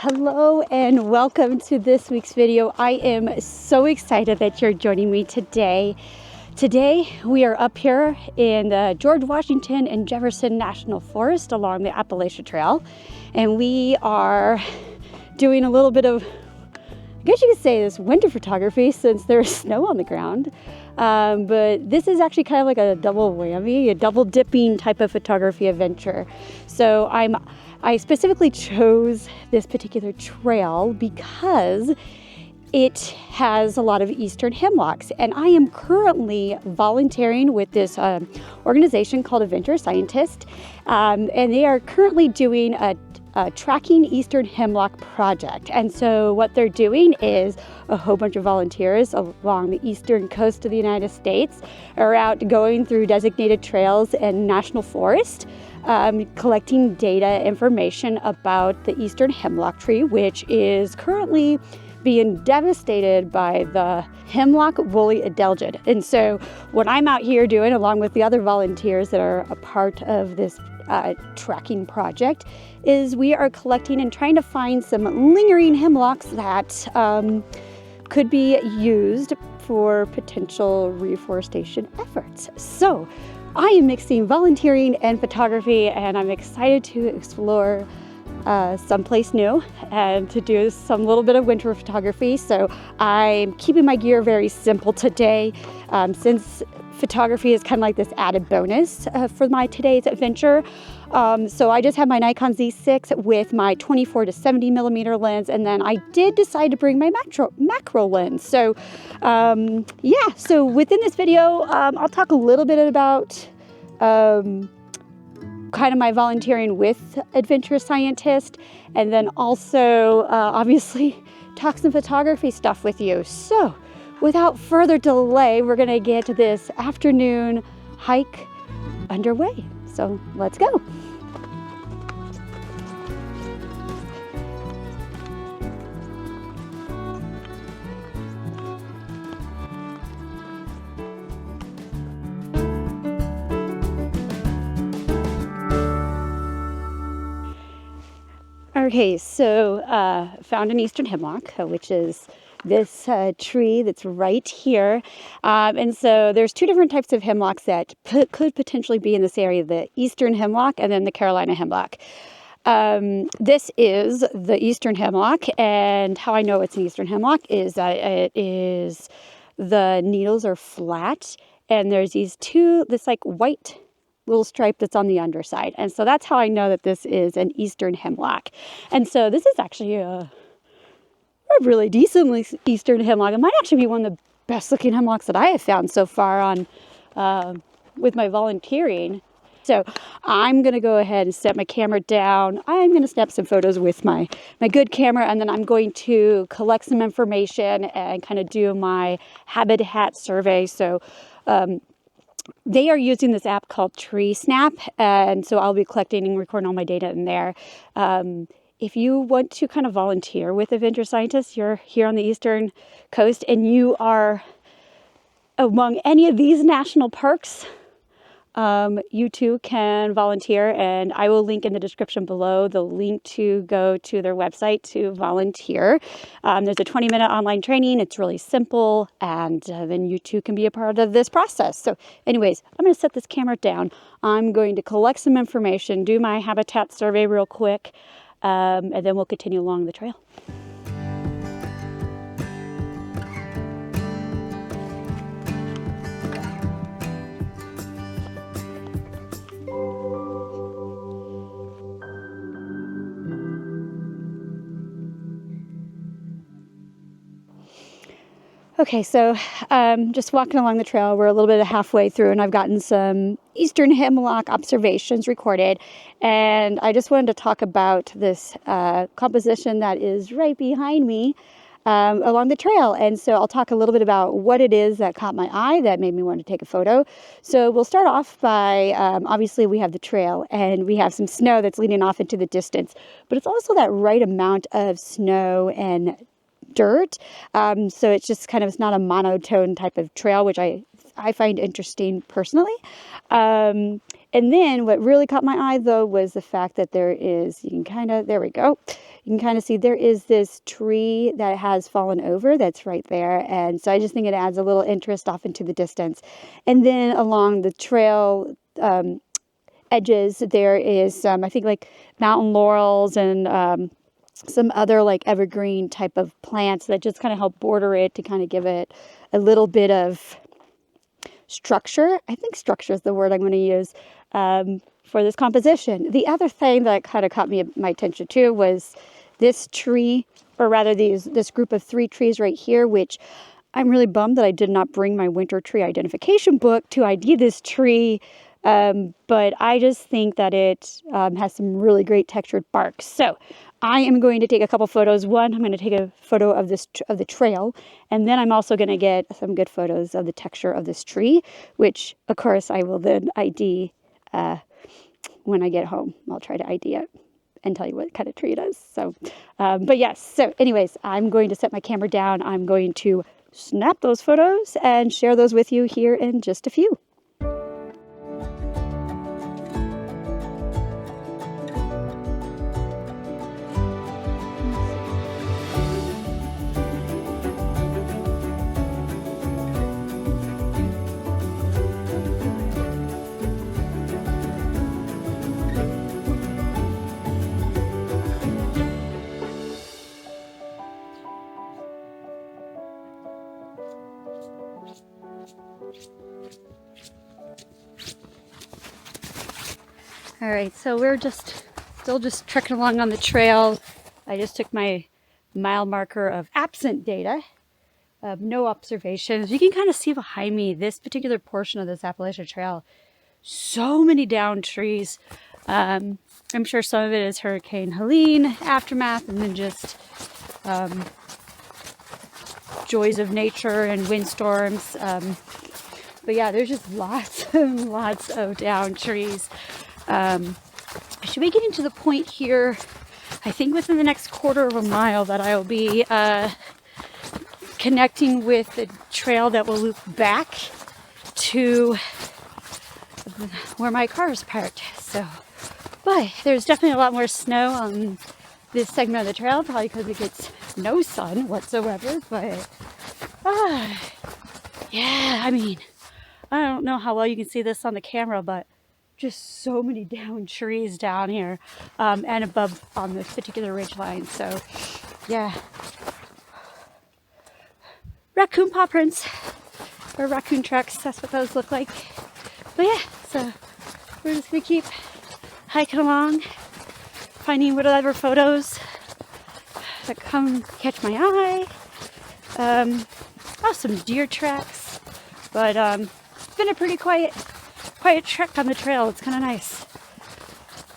Hello and welcome to this week's video. I am so excited that you're joining me today. Today we are up here in the George Washington and Jefferson National Forest along the Appalachian Trail, and we are doing a little bit of, I guess you could say, this winter photography since there's snow on the ground. But this is actually kind of like a double whammy, a double dipping type of photography adventure. So I specifically chose this particular trail because it has a lot of eastern hemlocks, and I am currently volunteering with this organization called Adventure Scientist, and they are currently doing a Tracking Eastern Hemlock Project. And so what they're doing is a whole bunch of volunteers along the eastern coast of the United States are out going through designated trails and national forest, collecting data information about the eastern hemlock tree, which is currently being devastated by the hemlock woolly adelgid. And so what I'm out here doing, along with the other volunteers that are a part of this tracking project, is we are collecting and trying to find some lingering hemlocks that could be used for potential reforestation efforts. So I am mixing volunteering and photography, and I'm excited to explore someplace new and to do some little bit of winter photography. So I'm keeping my gear very simple today, since photography is kind of like this added bonus for my today's adventure. So I just have my Nikon Z6 with my 24 to 70 millimeter lens, and then I did decide to bring my macro lens. So yeah, so within this video, I'll talk a little bit about kind of my volunteering with Adventure Scientist, and then also obviously talk some photography stuff with you. So without further delay, we're gonna get this afternoon hike underway. So let's go. Okay, so found an eastern hemlock, which is this tree that's right here. And so there's two different types of hemlocks that could potentially be in this area, the eastern hemlock and then the Carolina hemlock. This is the eastern hemlock, and how I know it's an eastern hemlock is that the needles are flat, and there's this like white little stripe that's on the underside. And so that's how I know that this is an eastern hemlock. And so this is actually a really decent eastern hemlock. It might actually be one of the best looking hemlocks that I have found so far on with my volunteering. So I'm going to go ahead and set my camera down. I'm going to snap some photos with my good camera, and then I'm going to collect some information and kind of do my habitat survey. So they are using this app called Tree Snap, and so I'll be collecting and recording all my data in there. If you want to kind of volunteer with Adventure Scientists, you're here on the eastern coast and you are among any of these national parks, you too can volunteer, and I will link in the description below the link to go to their website to volunteer. There's a 20-minute online training. It's really simple, and then you too can be a part of this process. So anyways, I'm going to set this camera down. I'm going to collect some information, do my habitat survey real quick, and then we'll continue along the trail. Okay, so just walking along the trail, we're a little bit halfway through, and I've gotten some eastern hemlock observations recorded, and I just wanted to talk about this composition that is right behind me along the trail. And so I'll talk a little bit about what it is that caught my eye that made me want to take a photo. So we'll start off by, obviously we have the trail and we have some snow that's leading off into the distance, but it's also that right amount of snow and dirt. So it's just kind of, it's not a monotone type of trail, which I find interesting personally. And then what really caught my eye though was the fact that there is, you can kind of, there we go. You you can kind of see there is this tree that has fallen over that's right there. And so I just think it adds a little interest off into the distance. And then along the trail edges, there is I think like mountain laurels and some other like evergreen type of plants that just kind of help border it to kind of give it a little bit of structure. I think structure is the word I'm going to use for this composition. The other thing that kind of caught my attention too was this tree, or rather this group of 3 trees right here, which I'm really bummed that I did not bring my winter tree identification book to ID this tree. But I just think that it has some really great textured bark. So I am going to take a couple photos. One, I'm going to take a photo of the trail, and then I'm also going to get some good photos of the texture of this tree, which of course I will then ID when I get home. I'll try to ID it and tell you what kind of tree it is. So, but yes. So, anyways, I'm going to set my camera down. I'm going to snap those photos and share those with you here in just a few. All right, so we're still just trekking along on the trail. I just took my mile marker of absent data, no observations. You can kind of see behind me this particular portion of this Appalachian Trail. So many downed trees. I'm sure some of it is Hurricane Helene aftermath, and then just joys of nature and windstorms. But yeah, there's just lots and lots of downed trees. I should be getting to the point here, I think within the next quarter of a mile, that I will be connecting with the trail that will loop back to where my car is parked. So, but there's definitely a lot more snow on this segment of the trail, probably because it gets no sun whatsoever. But yeah, I mean, I don't know how well you can see this on the camera, but just so many downed trees down here and above on this particular ridge line. So yeah, raccoon paw prints or raccoon tracks, that's what those look like. But yeah, so we're just gonna keep hiking along, finding whatever photos that come catch my eye. Oh, some deer tracks, but it's been a pretty quiet trek on the trail. It's kind of nice.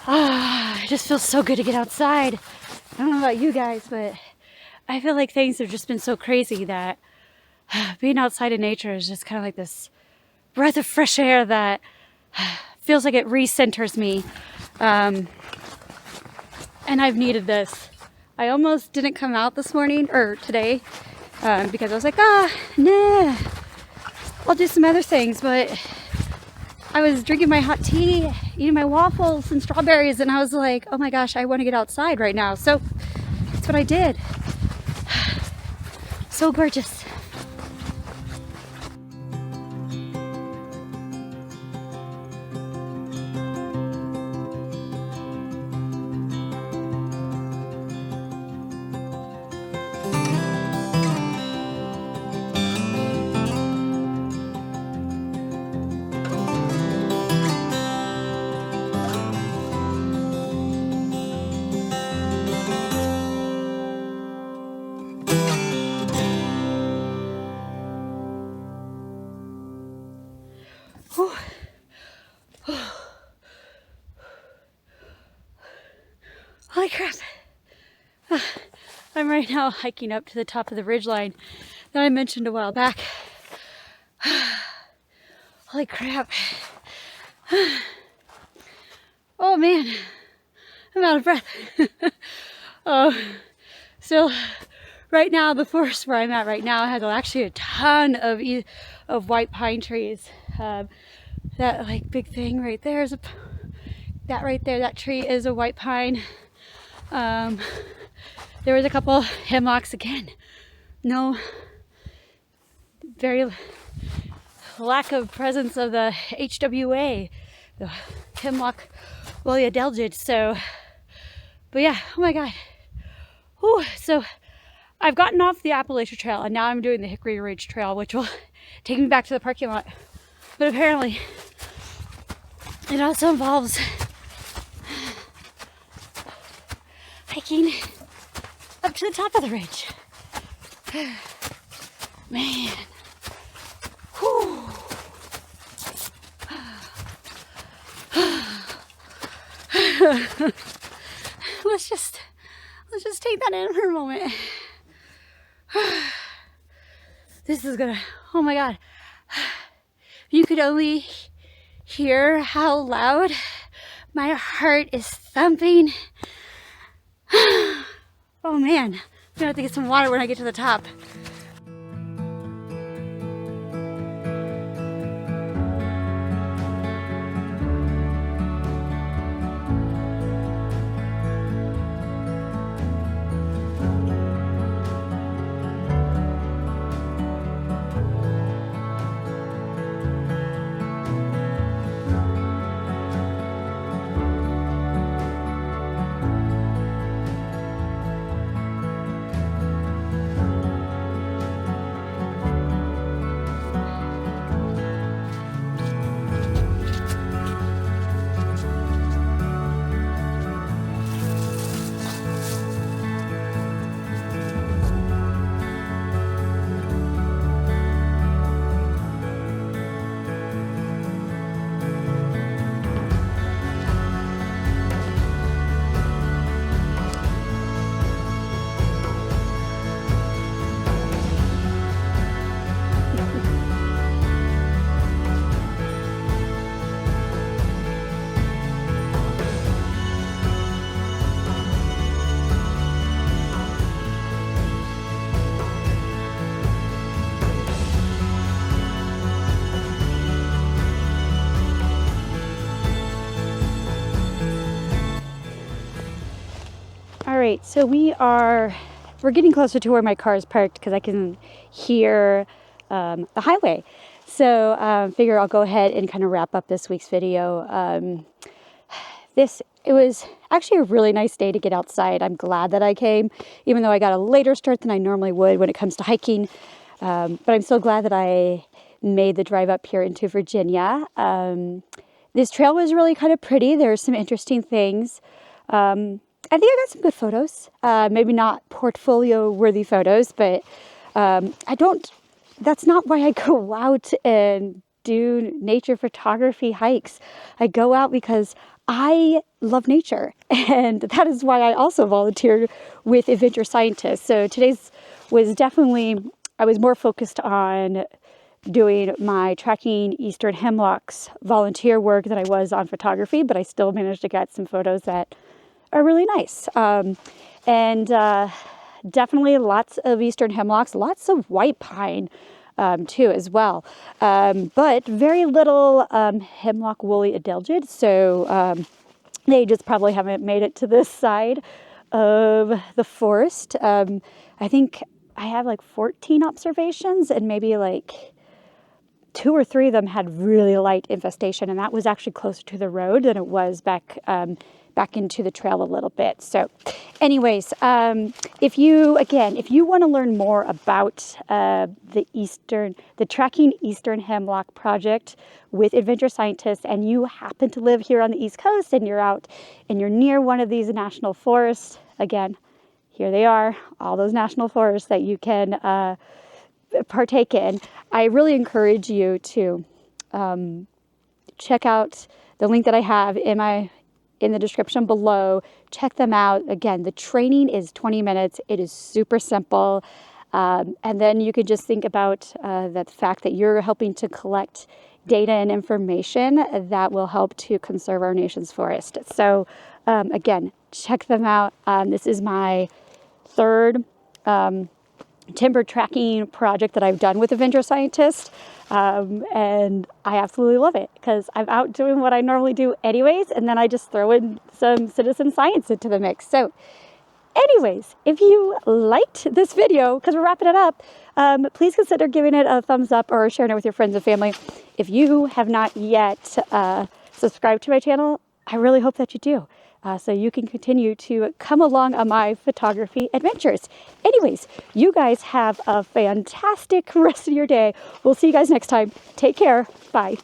It just feels so good to get outside. I don't know about you guys, but I feel like things have just been so crazy that being outside in nature is just kind of like this breath of fresh air that feels like it recenters me. And I've needed this. I almost didn't come out this morning or today because I was like, nah, I'll do some other things, but I was drinking my hot tea, eating my waffles and strawberries, and I was like, oh my gosh, I want to get outside right now. So that's what I did. So gorgeous. Holy crap. I'm right now hiking up to the top of the ridgeline that I mentioned a while back. Holy crap. Oh man, I'm out of breath. Oh, so right now, the forest where I'm at right now has actually a ton of white pine trees. That like big thing right there is that right there, that tree is a white pine. There was a couple hemlocks again. No, very lack of presence of the HWA, the hemlock woolly adelgid. So, but yeah, oh my God. Whew. So I've gotten off the Appalachian Trail and now I'm doing the Hickory Ridge Trail, which will take me back to the parking lot. But apparently it also involves hiking up to the top of the ridge. Man. Whew. let's just take that in for a moment. This is gonna, oh my God. You could only hear how loud my heart is thumping. Oh man, I'm gonna have to get some water when I get to the top. All right, so we're getting closer to where my car is parked because I can hear the highway. So figure I'll go ahead and kind of wrap up this week's video. It was actually a really nice day to get outside. I'm glad that I came, even though I got a later start than I normally would when it comes to hiking. But I'm so glad that I made the drive up here into Virginia. This trail was really kind of pretty. There's some interesting things. I think I got some good photos. Maybe not portfolio-worthy photos, but that's not why I go out and do nature photography hikes. I go out because I love nature, and that is why I also volunteered with Adventure Scientists. So today's was definitely, I was more focused on doing my Tracking Eastern Hemlocks volunteer work than I was on photography, but I still managed to get some photos that are really nice. Definitely lots of eastern hemlocks, lots of white pine too as well. But very little hemlock woolly adelgid. So they just probably haven't made it to this side of the forest. I think I have like 14 observations and maybe like 2 or 3 of them had really light infestation, and that was actually closer to the road than it was back into the trail a little bit. So anyways, if you want to learn more about the Tracking Eastern Hemlock Project with Adventure Scientists, and you happen to live here on the East Coast and you're out and you're near one of these national forests, again, here they are, all those national forests that you can partake in, I really encourage you to check out the link that I have in the description below. Check them out. Again, the training is 20 minutes. It is super simple. And then you could just think about the fact that you're helping to collect data and information that will help to conserve our nation's forest. So again, check them out. This is my third timber tracking project that I've done with Adventure Scientist. And I absolutely love it because I'm out doing what I normally do anyways, and then I just throw in some citizen science into the mix. So Anyways, if you liked this video, because we're wrapping it up, please consider giving it a thumbs up or sharing it with your friends and family. If you have not yet subscribed to my channel, I really hope that you do, so you can continue to come along on my photography adventures. Anyways, you guys have a fantastic rest of your day. We'll see you guys next time. Take care. Bye.